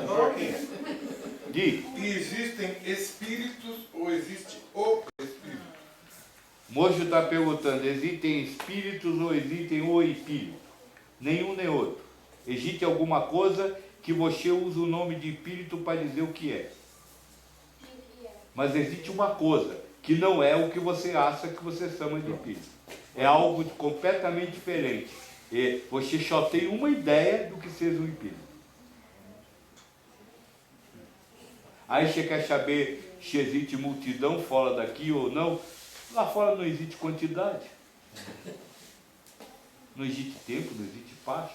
Joaquim, Diga. existem espíritos ou existe o espírito? Mocho está perguntando, existem espíritos ou existem o espírito? Nenhum nem outro. Existe alguma coisa que você usa o nome de espírito para dizer o que é. Mas existe uma coisa que não é o que você acha que você chama de espírito. É algo completamente diferente. E você só tem uma ideia do que seja um espírito. Aí você quer saber se existe multidão fora daqui ou não. Lá fora não existe quantidade. Não existe tempo, não existe espaço.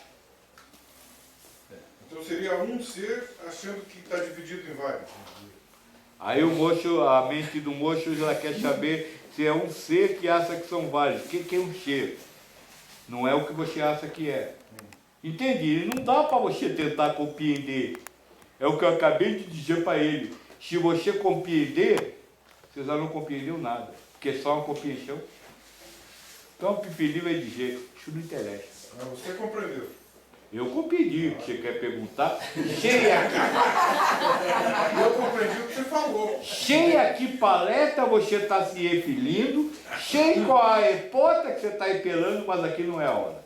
Então seria um ser achando que está dividido em vários. Aí o mocho, a mente do mocho já quer saber se é um ser que acha que são vários. O que é um ser? Não é o que você acha que é. Entendi? Não dá para você tentar compreender. É o que eu acabei de dizer para ele. Se você compreender, você já não compreendeu nada. Porque é só uma compreensão. Então o pepili vai dizer, isso não interessa. Mas você compreendeu. Eu compreendi o que você quer perguntar. Cheia aqui. Eu compreendi o que você falou. Cheia que paleta você está se referindo. Cheia com a hipótese que você está repelando, mas aqui não é a hora.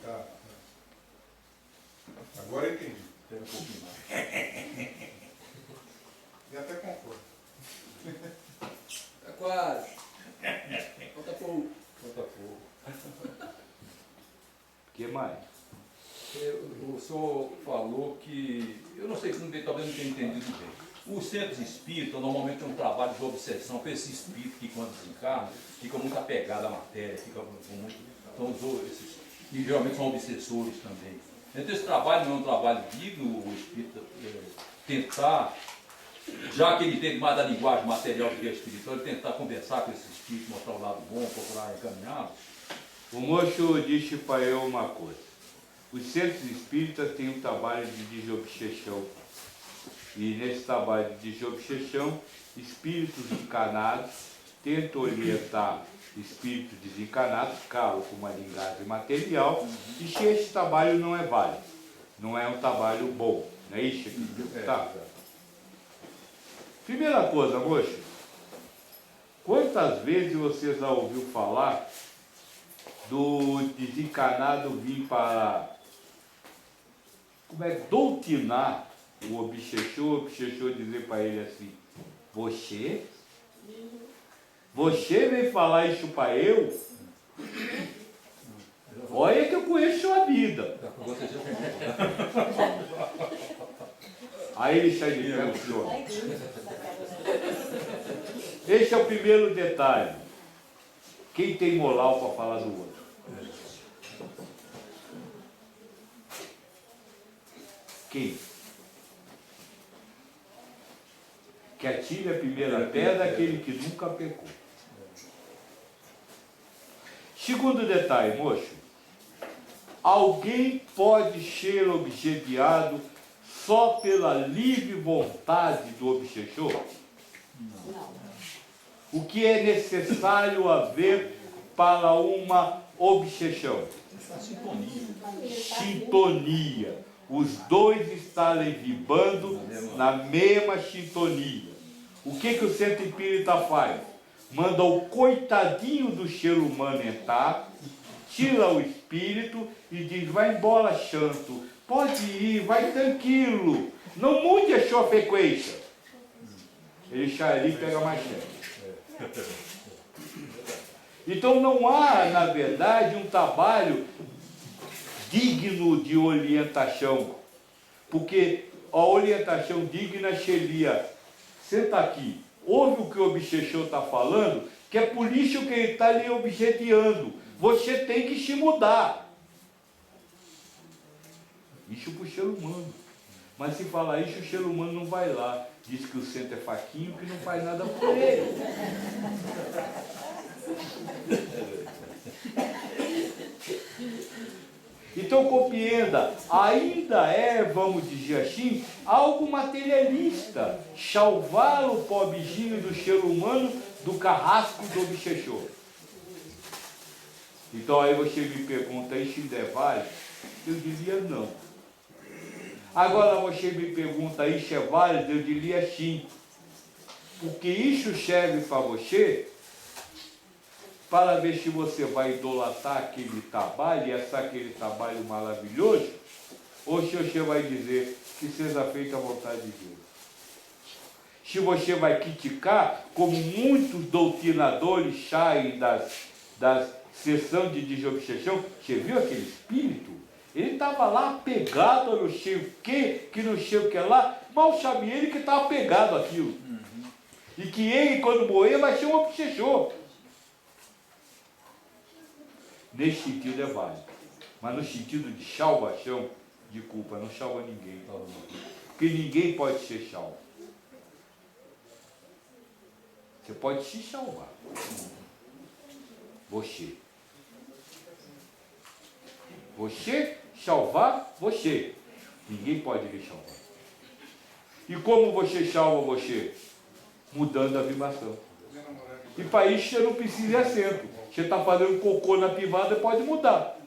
Tá. Agora eu entendi. Tem um pouquinho mais. E até concordo. Tá quase. Falta pouco. Falta pouco. O que mais? O senhor falou que, eu não sei, talvez não tenha entendido bem. Os centros espíritas normalmente é um trabalho de obsessão para esse espírito que quando desencarna fica muito apegado à matéria, fica com muito. Então, e geralmente são obsessores também. Então esse trabalho não é um trabalho digno, o espírita tentar, já que ele tem mais a linguagem material do que a espiritual, ele tentar conversar com esse espírito, mostrar o lado bom, procurar encaminhá-lo. O mocho disse para eu uma coisa. Os centros espíritas têm um trabalho de desobsessão. E nesse trabalho de desobsessão, espíritos encarnados tentam orientar espíritos desencarnados, claro, com uma linguagem material, e se esse trabalho não é válido, não é um trabalho bom. Não é isso que tá? Primeira coisa, moço, quantas vezes você já ouviu falar do desencarnado vir para doutrinar o obsessor dizer para ele assim, você veio falar isso para eu? Olha que eu conheço sua vida. Aí ele sai de pé no chão. Esse é o primeiro detalhe. Quem tem moral para falar do outro? Quem? Que atire a primeira pedra aquele que nunca pecou. Segundo detalhe, moço. Alguém pode ser obsediado só pela livre vontade do obsessor? Não. O que é necessário haver para uma obsessão? Sintonia. Os dois estarem vibrando na mesma sintonia. O que o centro espírita faz? Manda o coitadinho do ser humano entrar, tira o espírito e diz, vai embora, santo, pode ir, vai tranquilo, não mude a sua frequência. Ele sai ali e pega mais sério. Então não há, na verdade, um trabalho digno de orientação, porque a orientação digna seria, senta aqui, ouve o que o obsessor está falando, que é por isso que ele está lhe obsediando, você tem que se mudar. Isso para o ser humano. Mas se falar isso, o ser humano não vai lá, diz que o centro é faquinho, que não faz nada por ele. Então compreenda, ainda é, vamos dizer assim, algo materialista, salvar o pobrezinho do ser humano do carrasco do obsessor. Então aí você me pergunta, isso ainda é válido? Eu diria não. Agora você me pergunta, isso é válido? Eu diria sim. Porque isso serve para você, para ver se você vai idolatrar aquele trabalho e achar aquele trabalho maravilhoso, ou se você vai dizer que seja feita a vontade de Deus. Se você vai criticar, como muitos doutrinadores saem das sessões de desobsessão, você viu aquele espírito? Ele estava lá apegado a não sei o que não sei o que lá, mal sabia ele que estava apegado àquilo. E que ele, quando morrer, vai ser um obsessor. Nesse sentido é válido. Mas no sentido de salvação, de culpa, não salva ninguém. Porque ninguém pode ser salvo. Você pode se salvar. Você. Você salvar você. Ninguém pode lhe salvar. E como você salva você? Mudando a vibração. E para isso você não precisa de assento. Você está fazendo cocô na privada, pode mudar.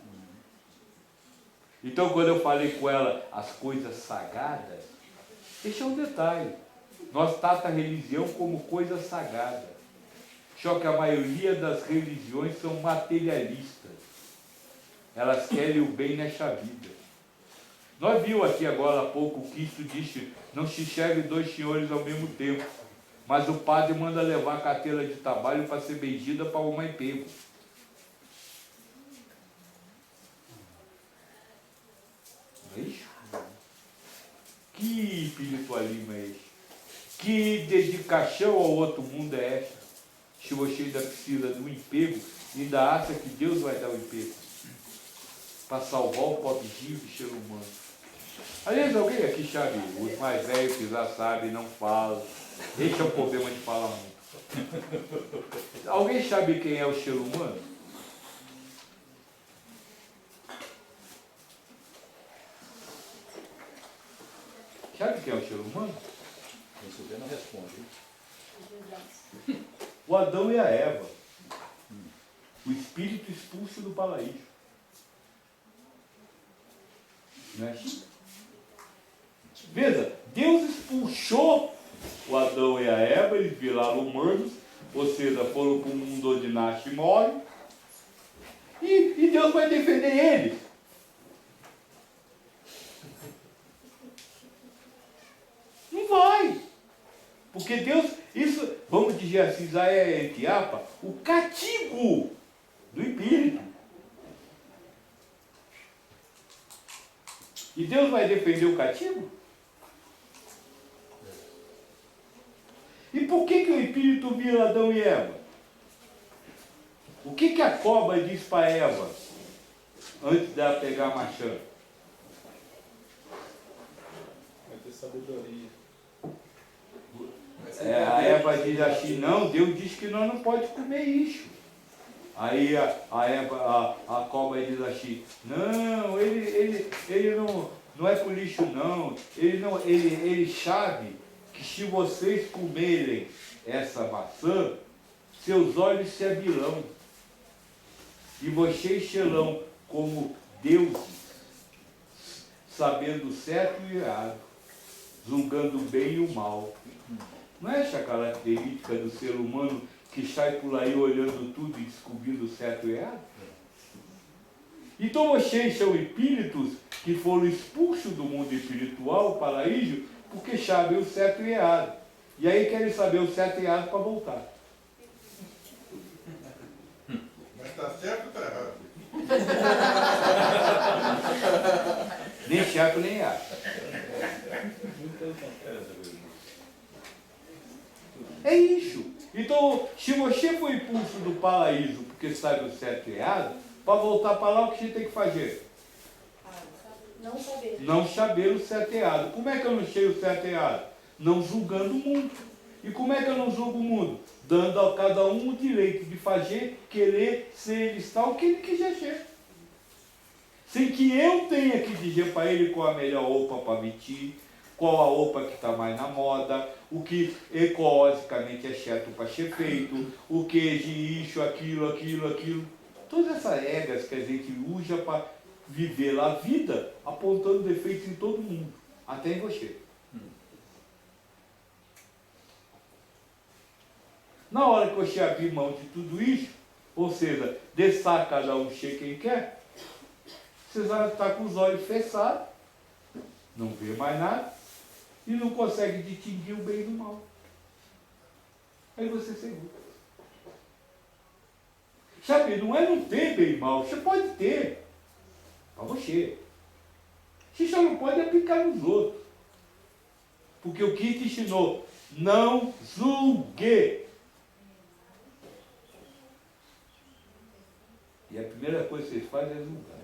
Então quando eu falei com ela as coisas sagradas, esse é um detalhe. Nós tratamos a religião como coisa sagrada. Só que a maioria das religiões são materialistas. Elas querem o bem nesta vida. Nós vimos aqui agora há pouco, o Cristo disse, não se serve dois senhores ao mesmo tempo. Mas o padre manda levar a carteira de trabalho para ser bendita para arrumar emprego. Não é isso? Que espiritualismo é esse? Que dedicação ao outro mundo é essa? Se você ainda precisa de um emprego, ainda acha que Deus vai dar o emprego para salvar o pobrezinho de ser humano. Aliás, alguém aqui sabe, os mais velhos que já sabem, não falam. Esse é o problema de falar muito. Alguém sabe quem é o ser humano? Sabe quem é o ser humano? Quem souber não responde. O Adão e a Eva. O espírito expulso do paraíso. Não é assim? Veja, Deus expulsou o Adão e a Eva, eles viraram humanos, ou seja, foram para o mundo onde nasce e morre, e Deus vai defender eles. Não vai. Porque Deus, isso, vamos dizer assim, já é etiapa, o castigo do espírito. E Deus vai defender o castigo? E por que o espírito vira Adão e Eva? O que a cobra diz para Eva antes dela pegar a maçã? Vai ter sabedoria. A Eva diz assim, não, Deus disse que nós não podemos comer isso. Aí a cobra diz assim, não, ele não é por lixo não, ele sabe que se vocês comerem essa maçã, seus olhos se abrirão, e vocês serão como deuses, sabendo o certo e o errado, julgando o bem e o mal. Não é essa a característica do ser humano que sai por aí olhando tudo e descobrindo o certo e o errado? Então vocês são espíritos que foram expulsos do mundo espiritual, o paraíso, porque sabem o certo e o errado. E aí querem saber o certo e o errado para voltar. Mas está certo ou está errado? Nem certo nem errado. É isso. Então, se você foi expulso do paraíso porque sabe o certo e o errado, para voltar para lá, o que você tem que fazer? Não saber. Não saber o certo e errado. Como é que eu não sei o certo e errado? Não julgando o mundo. E como é que eu não julgo o mundo? Dando a cada um o direito de fazer, querer, ser, estar o que ele quiser ser. Sem que eu tenha que dizer para ele qual a melhor roupa para vestir, qual a roupa que está mais na moda, o que ecologicamente é certo para ser feito, o que é de isso, aquilo. Todas essas regras que a gente usa para viver a vida apontando defeitos em todo mundo. até em você. Na hora que você abrir mão de tudo isso, ou seja, deixar cada um ser quem quer, você vai estar com os olhos fechados, não vê mais nada, e não consegue distinguir o bem do mal. Aí você segura. Sabe, não é não ter bem e mal, você pode ter, para você. Você só não pode aplicar nos outros. Porque o que te ensinou? Não julgue. E a primeira coisa que vocês fazem é julgar.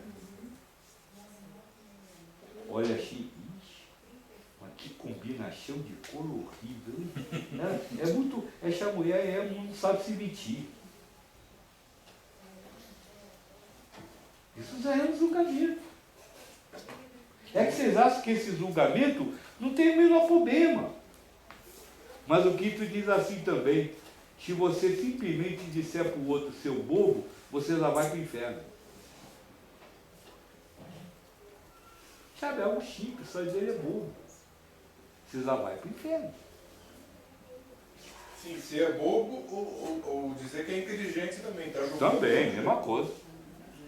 Olha assim, mas que combinação de cor horrível, hein? É muito, essa mulher não sabe se mentir. Isso já é um julgamento. É que vocês acham que esse julgamento não tem o menor problema. Mas o Quinto diz assim também, se você simplesmente disser para o outro seu bobo, você já vai para o inferno. Sabe, é algo simples, só dizer ele é bobo. Você já vai para o inferno. Sim, se é bobo ou dizer que é inteligente também, tá? Também, mesma coisa.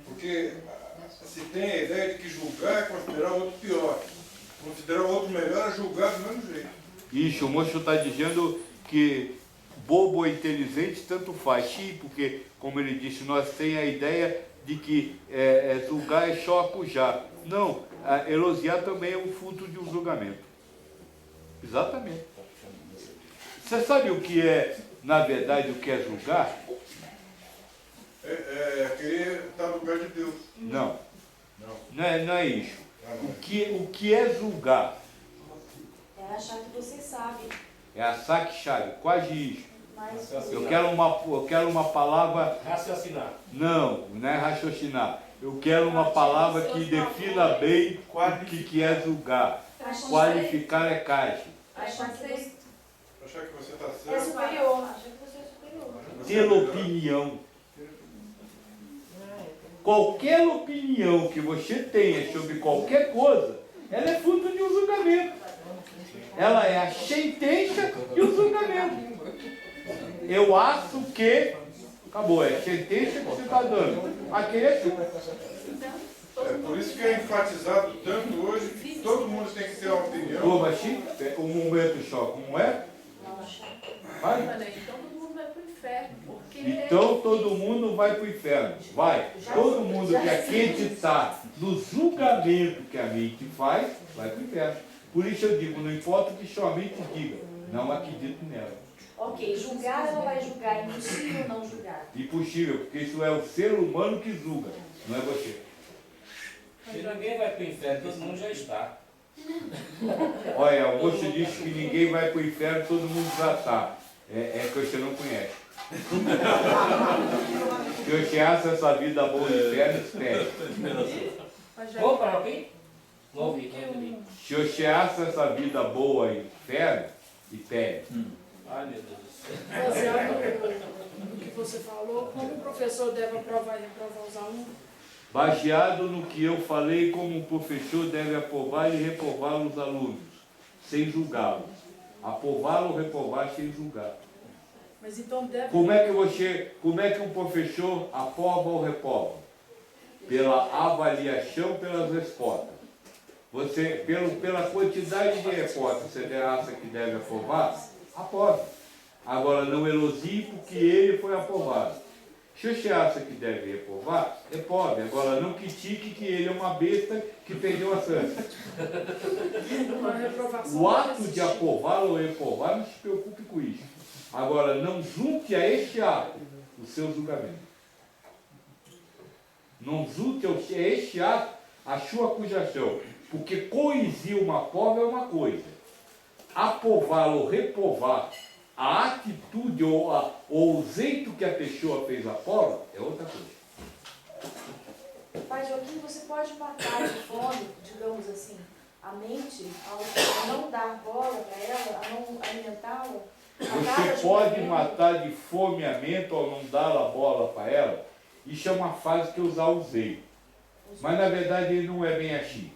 Porque se tem a ideia de que julgar é considerar o outro pior. Considerar o outro melhor é julgar do mesmo jeito. Isso, o moço está dizendo que bobo ou inteligente tanto faz. Sim, porque, como ele disse, nós temos a ideia de que julgar é só acujar. Não, elogiar também é um fruto de um julgamento. Exatamente. Você sabe o que é, na verdade, o que é julgar? É querer estar no lugar de Deus. Não. Não. Não é isso. O que é julgar? É achar que você sabe. É a saque-chave, quase isso. Mas Eu quero uma palavra. Raciocinar. Não é raciocinar. Eu quero uma palavra que defina bem o que é julgar. Qualificar é caixa. achar que você Achar que você está é certo. superior. Achar que você é superior. Ter opinião. Qualquer opinião que você tenha sobre qualquer coisa, ela é fruto de um julgamento. Ela é a sentença e o julgamento. Eu acho que... Acabou, é a sentença que você está dando. Aquele é seu. É por isso que é enfatizado tanto hoje que todo mundo tem que ter uma opinião. Turma, um momento só, como é? Vai. Todo mundo vai para o inferno. Porque Então todo mundo vai para o inferno. Vai. Todo mundo que acreditar no julgamento que a mente faz, vai para o inferno. Por isso eu digo, não importa o que sua mente diga, não acredito nela. Ok, julgar ela vai julgar. É impossível não julgar. Impossível, porque isso é o ser humano que julga, não é você. Se ninguém vai para o inferno, todo mundo já está. Olha, o moço disse que ninguém vai para o inferno, todo mundo já está. É que você não conhece. Se você acha essa vida boa no inferno, espere. Vou para aqui? Não ouvi, não ouvi. Se você acha essa vida boa no inferno, espere. Ai, meu Deus do céu. baseado no que você falou, como o professor deve aprovar e reprovar os alunos? Baseado no que eu falei, como o professor deve aprovar e reprovar os alunos, sem julgá-los. Aprová-lo ou reprovar sem julgar. Mas então deve... Como é que um professor aprova ou reprova? Pela avaliação, pelas respostas. Você, pela quantidade de respostas, você acha que deve aprovar? Aprove. Agora, não elogie porque ele foi aprovado. Se você acha que deve reprovar, reprove. Agora, não critique que ele é uma besta que perdeu a chance. Uma reprovação O deve ato de existir. aprovar ou reprovar, não se preocupe com isso. Agora, não junte a este ato o seu julgamento. Não junte a este ato a sua acusação. Porque coizir uma prova é uma coisa. Aprovar ou reprovar a atitude ou o jeito que a pessoa fez a prova é outra coisa. Pai Joaquim, você pode matar de fome, digamos assim, a mente, ao não dar bola para ela, a não alimentá-la? Você pode matar de fome a mente ou não dar a bola para ela. Isso é uma frase que eu já usei. Mas na verdade ele não é bem assim.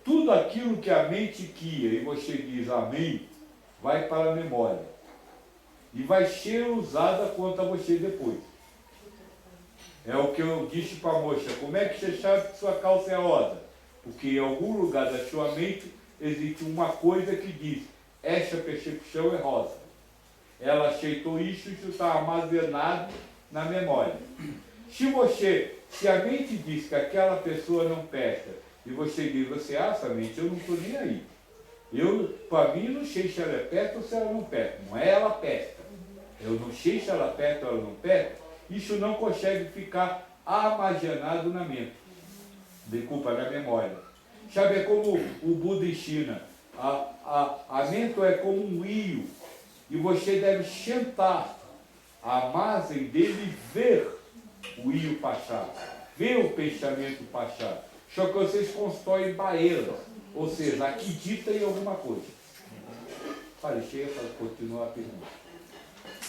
tudo aquilo que a mente quia, e você diz amém, vai para a memória. E vai ser usada contra você depois. É o que eu disse para a moça, como é que você sabe que sua calça é rosa? Porque em algum lugar da sua mente existe uma coisa que diz, essa percepção é rosa. Ela aceitou isso está armazenado na memória. Se a mente diz que aquela pessoa não presta, e você diz, você acha, mente, eu não estou nem aí. Para mim, não sei se ela é perto ou se ela não presta. Não é ela presta. Eu não sei se ela presta ou ela não presta. Isso não consegue ficar armazenado na mente. Desculpa, na memória. Sabe, é como o Buda ensina. A mente é como um rio. E você deve sentar à margem dele e ver o rio passar. Ver o pensamento passar. Só que vocês constroem barreiras. Ou seja, acreditam em alguma coisa. Fale, chega para continuar a pergunta.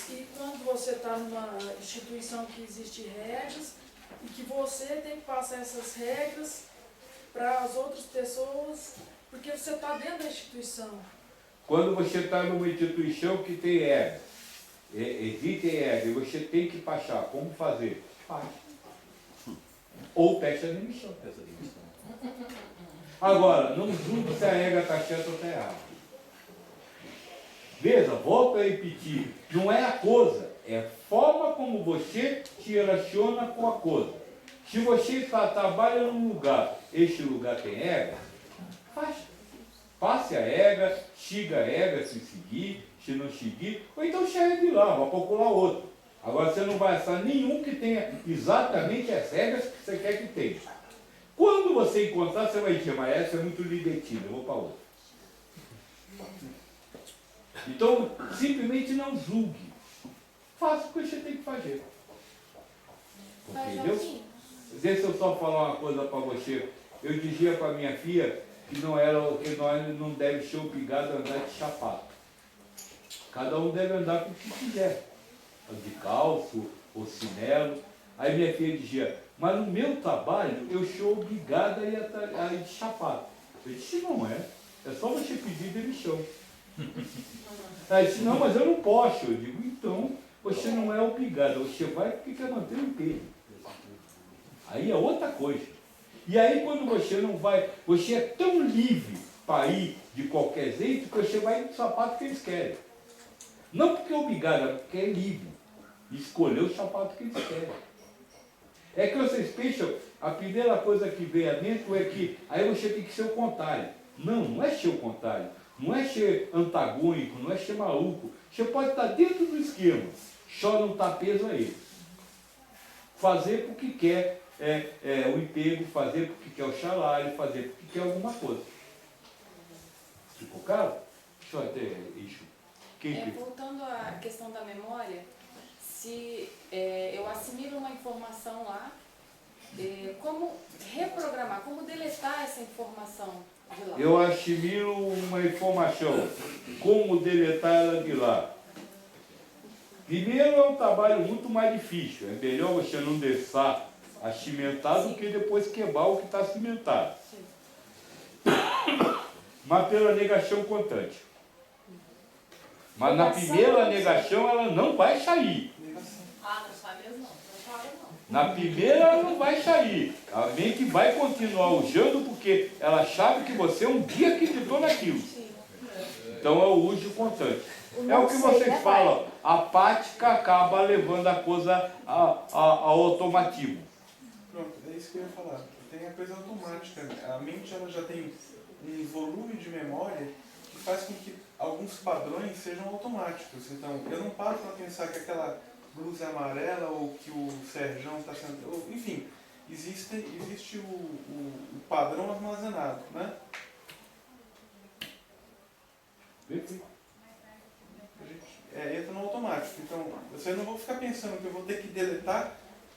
E quando você está numa instituição que existe regras e que você tem que passar essas regras para as outras pessoas, porque você está dentro da instituição. Quando você está numa instituição que tem regras, existem regras, e você tem que passar, como fazer? Faz. Ou peça demissão. Agora, não julgue se a regra está certa ou está errada. Veja, volto a repetir, não é a coisa, é a forma como você se relaciona com a coisa. Se você trabalha num lugar, este lugar tem regra, passe a regra, siga a regra se seguir, se não seguir, ou então saia de lá, vá procurar outro. Agora você não vai achar nenhum que tenha exatamente as regras que você quer que tenha. Quando você encontrar, você vai dizer, mas essa é muito libertina, eu vou para outra. Então, simplesmente não julgue. Faça o que você tem que fazer. Entendeu? Deixa eu só falar uma coisa para você. Eu dizia para minha filha que nós não deve ser obrigado a andar de sapato. Cada um deve andar com o que quiser. De calço ou chinelo. Aí minha filha dizia, mas no meu trabalho eu sou obrigada a ir de sapato. Eu disse, não é. É só você pedir demissão. Aí disse, não, mas eu não posso. Eu digo, então, você não é obrigado, você vai porque quer manter o emprego. Aí é outra coisa. E aí quando você não vai, você é tão livre para ir de qualquer jeito que você vai no sapato que eles querem. Não porque é obrigado, é porque é livre. Escolher o sapato que eles querem. É que vocês pensam, a primeira coisa que vem à mente é que aí você tem que ser o contrário. Não, não é ser o contrário. Não é ser antagônico, não é ser maluco. Você pode estar dentro do esquema, só não está preso a ele. Fazer porque quer o emprego, fazer porque quer o salário, fazer porque quer alguma coisa. Ficou claro? Deixa eu até isso. Voltando à questão da memória, se eu assimilo uma informação lá, como reprogramar, como deletar essa informação de lá? Eu assimilo uma informação, como deletar ela de lá. Primeiro é um trabalho muito mais difícil, é melhor você não deixar acimentado do que depois quebrar o que está cimentado. Mas pela negação constante. Mas na primeira negação ela não vai sair. Ah, não sai mesmo não. Não sai não. Na primeira ela não vai sair. A mente vai continuar usando porque ela sabe que você um dia acreditou naquilo. Então é o uso constante. É o que vocês falam. A prática acaba levando a coisa ao automatismo. Pronto, é isso que eu ia falar. Tem a coisa automática. A mente ela já tem um volume de memória que faz com que alguns padrões sejam automáticos. Então, eu não paro para pensar que aquela blusa é amarela ou que o Serjão está sendo... Enfim, existe o padrão armazenado, né? Perfeito. Entra no automático. Então, eu não vou ficar pensando que eu vou ter que deletar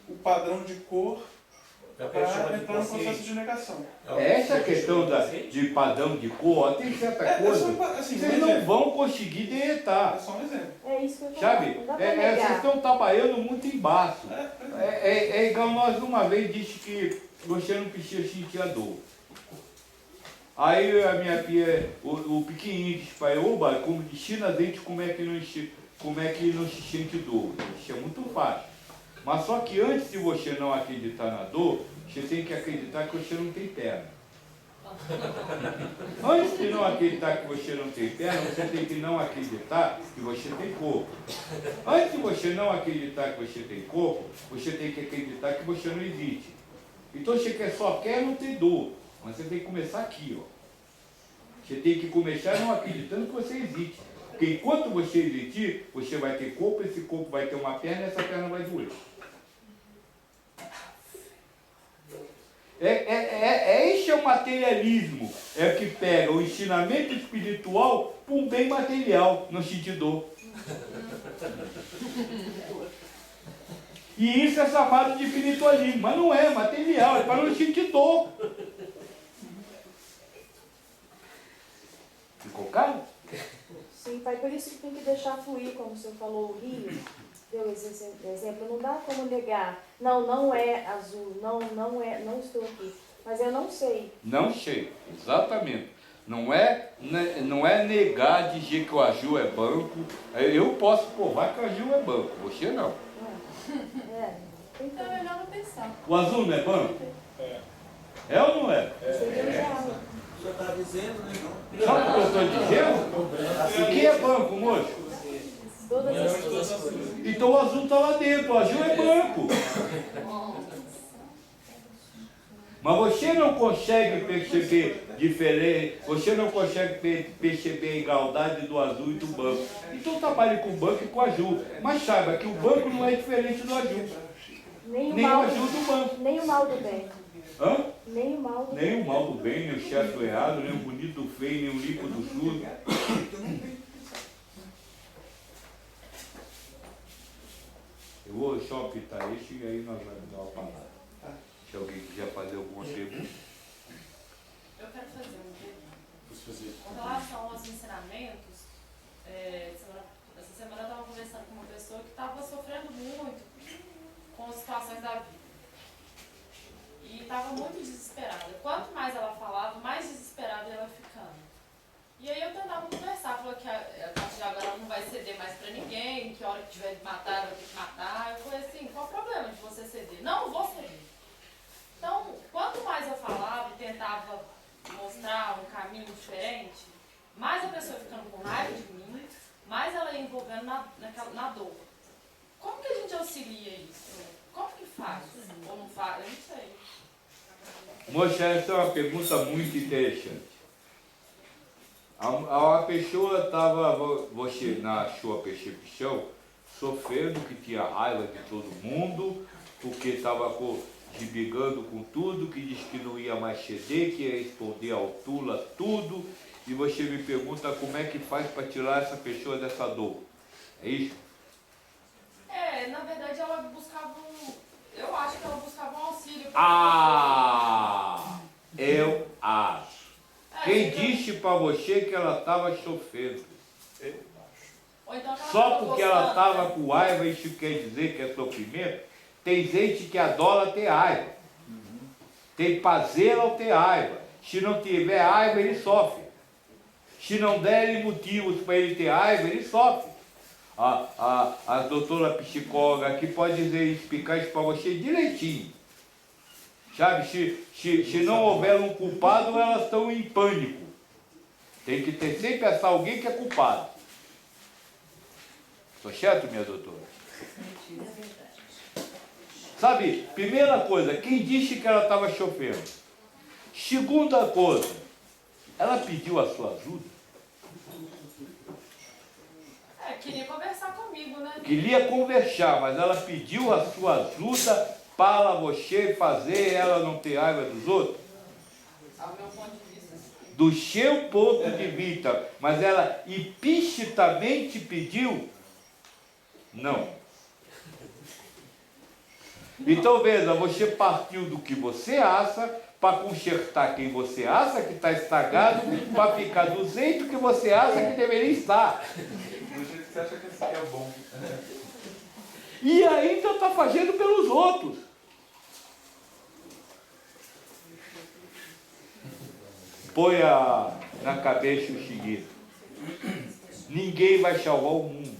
o padrão de cor para entrar no processo de negação. Essa questão de padrão de cor, tem certa coisa, assim, vocês não vão conseguir deletar. É só um exemplo. É isso que eu Sabe? Não dá pra Vocês negar. estão trabalhando muito embaixo. É igual nós uma vez disse que você não precisa sentir a dor. Aí a minha filha, o pequenininho de Espaiúba, como de China dente, como é que não se sente dor? Isso é muito fácil. Mas só que antes de você não acreditar na dor, você tem que acreditar que você não tem perna. Antes de não acreditar que você não tem perna, você tem que não acreditar que você tem corpo. Antes de você não acreditar que você tem corpo, você tem que acreditar que você não existe. Então você só quer não ter dor. Mas você tem que começar aqui, ó. Você tem que começar não acreditando que você existe. Porque enquanto você existir, você vai ter corpo, esse corpo vai ter uma perna e essa perna vai doer. Esse é o materialismo. É o que pega o ensinamento espiritual para um bem material, no sentido dor. E isso é chamado de espiritualismo, mas não é material, é para não sentir dor. Ficou claro? Sim, pai, por isso que tem que deixar fluir, como o senhor falou, o rio, deu esse exemplo, não dá como negar, não é azul, não estou aqui, mas eu não sei. Não sei, exatamente. Não é negar, dizer que o azul é branco. Eu posso provar que o azul é branco, você não. Então é melhor não pensar. O azul não é branco? É. É ou não é? O senhor está dizendo, né? Sabe o que eu estou dizendo? O que é branco, moço? Todas as coisas. Então o azul está lá dentro, o azul é branco. Mas você não consegue perceber diferente, você não consegue perceber a igualdade do azul e do branco. Então trabalhe com o branco e com o azul. Mas saiba que o branco não é diferente do azul. Nem o azul do branco. Nem o mal do bem. Hã? Nem o mal do bem. Nem o mal do bem, nem o certo do errado, nem o bonito do feio, nem o limpo do sujo. Eu vou só apitar esse e aí nós vamos dar uma palavra. Se alguém quiser fazer alguma pergunta. Eu quero fazer uma pergunta. Com relação aos ensinamentos, essa semana eu estava conversando com uma pessoa que estava sofrendo muito com as situações da vida. E estava muito desesperada. Quanto mais ela falava, mais desesperada ela ia ficando. E aí eu tentava conversar, falou que a partir de agora ela não vai ceder mais pra ninguém, que a hora que tiver de matar, ela vai ter que matar. Eu falei assim, qual o problema de você ceder? Não vou ceder. Então, quanto mais eu falava e tentava mostrar um caminho diferente, mais a pessoa ia ficando com raiva de mim, mais ela ia envolvendo na dor. Como que a gente auxilia isso? Como que faz? Ou não faz? Eu não sei. Moça, essa é uma pergunta muito interessante. A pessoa estava, você na sua percepção, sofrendo, que tinha raiva de todo mundo, porque estava brigando com tudo, que disse que não ia mais ceder, que ia responder ao Tula tudo, e você me pergunta como é que faz para tirar essa pessoa dessa dor. É isso? Na verdade ela buscava eu acho que ela buscava um auxílio. Eu acho. Quem disse para você que ela estava sofrendo? Então Só porque ela estava com raiva, isso quer dizer que é sofrimento? Tem gente que adora ter raiva. Tem prazer ao ter raiva. Se não tiver raiva, ele sofre. Se não derem motivos para ele ter raiva, ele sofre. A doutora psicóloga aqui pode explicar isso para você direitinho. Sabe, se não houver um culpado, elas estão em pânico. Tem que ter sempre essa alguém que é culpado. Estou certo, minha doutora? Sabe, primeira coisa, quem disse que ela estava sofrendo? Segunda coisa, ela pediu a sua ajuda? Queria conversar comigo, né? Queria conversar, mas ela pediu a sua ajuda para você fazer ela não ter raiva dos outros? Ao meu ponto de vista, sim. Do seu ponto de vista, mas ela implicitamente pediu? Não. Então veja, você partiu do que você acha para consertar quem você acha que está estragado, para ficar do jeito que você acha que deveria estar. Do jeito que você acha que esse aqui é bom. E ainda está fazendo pelos outros. põe na cabeça o seguinte: ninguém vai salvar o mundo.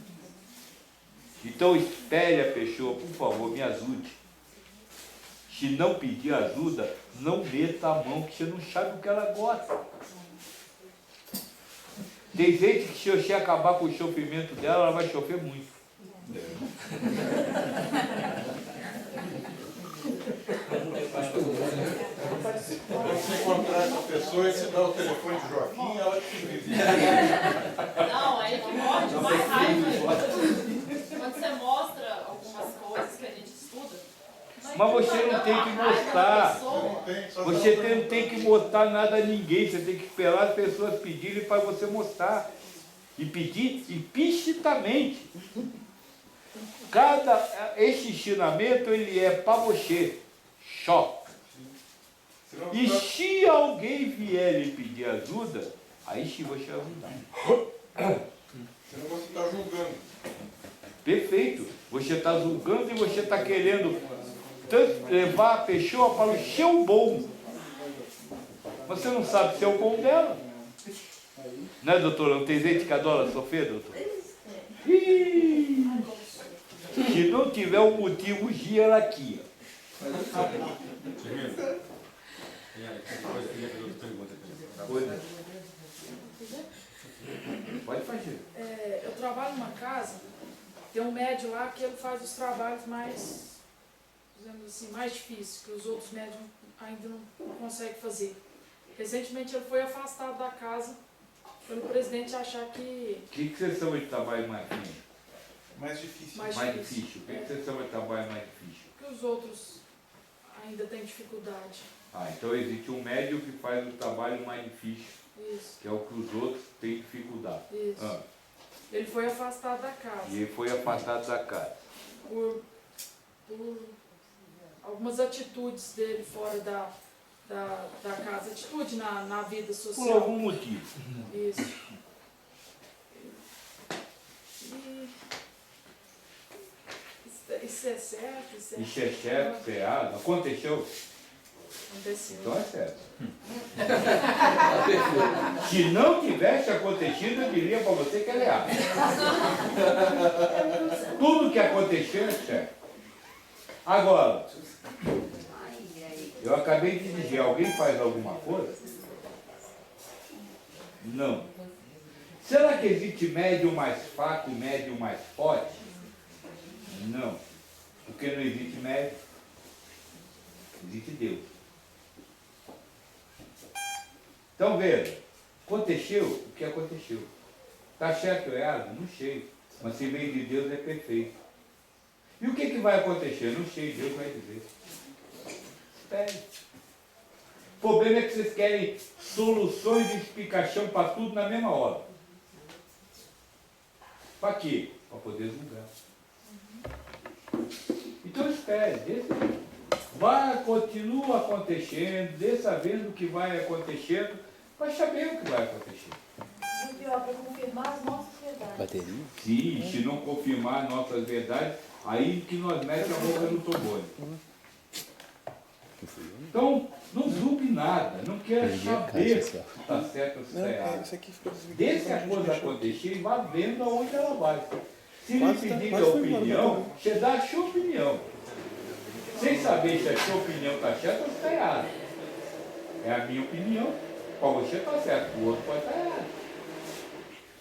Então espere a pessoa, por favor, me ajude. Se não pedir ajuda, não meta a mão, que você não sabe o que ela gosta. Tem gente que se você acabar com o sofrimento dela, ela vai sofrer muito. Você contrata a pessoa e se dá o telefone de Joaquim, ela te visita. Não, aí que morde mais raiva. Quando você mostra algumas coisas que a gente estuda, Mas você não tem que mostrar. Você não tem que mostrar nada a ninguém. Você tem que esperar as pessoas pedirem para você mostrar. E pedir implicitamente. Esse ensinamento, ele é para você. Só. E se alguém vier lhe pedir ajuda, aí sim você vai ajudar. Senão você está julgando. Perfeito. Você está julgando e você está querendo levar a pessoa para o seu bom. Você não sabe se é o bom dela. Né, doutora? Não tem gente que adora sofrer, doutor? Ih, se não tiver um motivo, gira ela aqui. Pode fazer. Eu trabalho numa casa, tem um médium lá que ele faz os trabalhos mais, dizendo assim, mais difíceis, que os outros médiums ainda não conseguem fazer. Recentemente ele foi afastado da casa pelo presidente achar que... O que você chama de trabalho mais difícil? Mais difícil. Mais difícil. O que você chama de trabalho mais difícil? Que os outros ainda têm dificuldade. Então existe um médium que faz o trabalho mais difícil, Isso, que é o que os outros têm dificuldade. isso. Ele foi afastado da casa. E ele foi afastado da casa. Por algumas atitudes dele fora da casa, atitude na vida Por social. algum motivo. Isso. E isso é certo? Isso Isso é certo, isso é errado. Aconteceu? Aconteceu. Então é certo. Se não tivesse acontecido, eu diria para você que é errado. Tudo que aconteceu é certo. Agora, eu acabei de dizer, alguém faz alguma coisa? Não. Será que existe médium mais fraco e médium mais forte? Não. Porque não existe médium. Existe Deus. Então veja, aconteceu o que aconteceu. Está certo ou errado? Não sei. Mas se vem de Deus é perfeito. E o que vai acontecer? Não sei, Deus vai dizer. Espere. O problema é que vocês querem soluções de explicação para tudo na mesma hora. Para quê? Para poder julgar. Então espere, continua acontecendo, sabendo o que vai acontecendo, vai saber o que vai acontecer. E o pior, para confirmar as nossas verdades. Sim, se não confirmar nossas verdades, aí que nós metemos a boca no trombone. Então, não julgue nada, não queira saber se está certo ou se está errado. Deixe a coisa acontecer e vá vendo aonde ela vai. Se lhe pedir a opinião, você dá a sua opinião. Sem saber se a sua opinião está certa ou está errada. É a minha opinião. Para você está certo, o outro pode estar errado.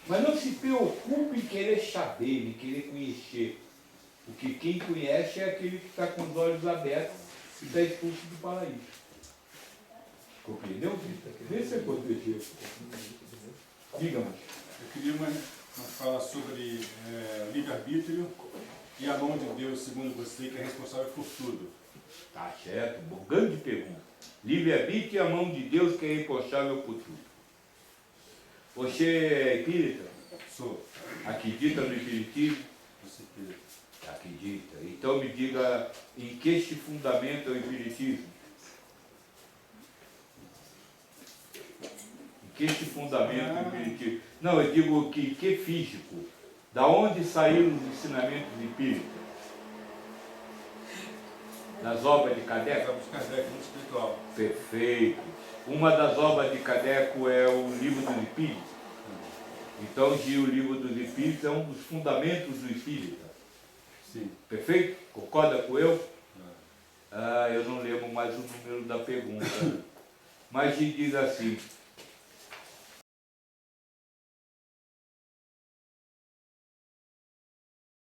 Mas não se preocupe em querer saber, em querer conhecer. Porque quem conhece é aquele que está com os olhos abertos e está expulso do paraíso. Compreendeu? Vê se aconteceu. Diga-me. Eu queria falar sobre livre-arbítrio e a mão de Deus, segundo você, que é responsável por tudo. Tá certo, grande pergunta. Livre-arbítrio e a mão de Deus que é responsável por tudo. Você é espírita? Sou. Acredita no espiritismo? Espírita. Acredita. Então me diga em que se fundamenta o espiritismo? Em que se fundamenta o espiritismo? Não, eu digo que físico. Da onde saíram os ensinamentos espíritas? Das obras de As Kardec? obras de Kardec, mundo espiritual. Perfeito. Uma das obras de Kardec é o Livro dos Espíritos. Então, o Livro dos Espíritos é um dos fundamentos do Espírita. Sim. Perfeito? Concorda com eu? Eu não lembro mais o número da pergunta. Mas diz assim: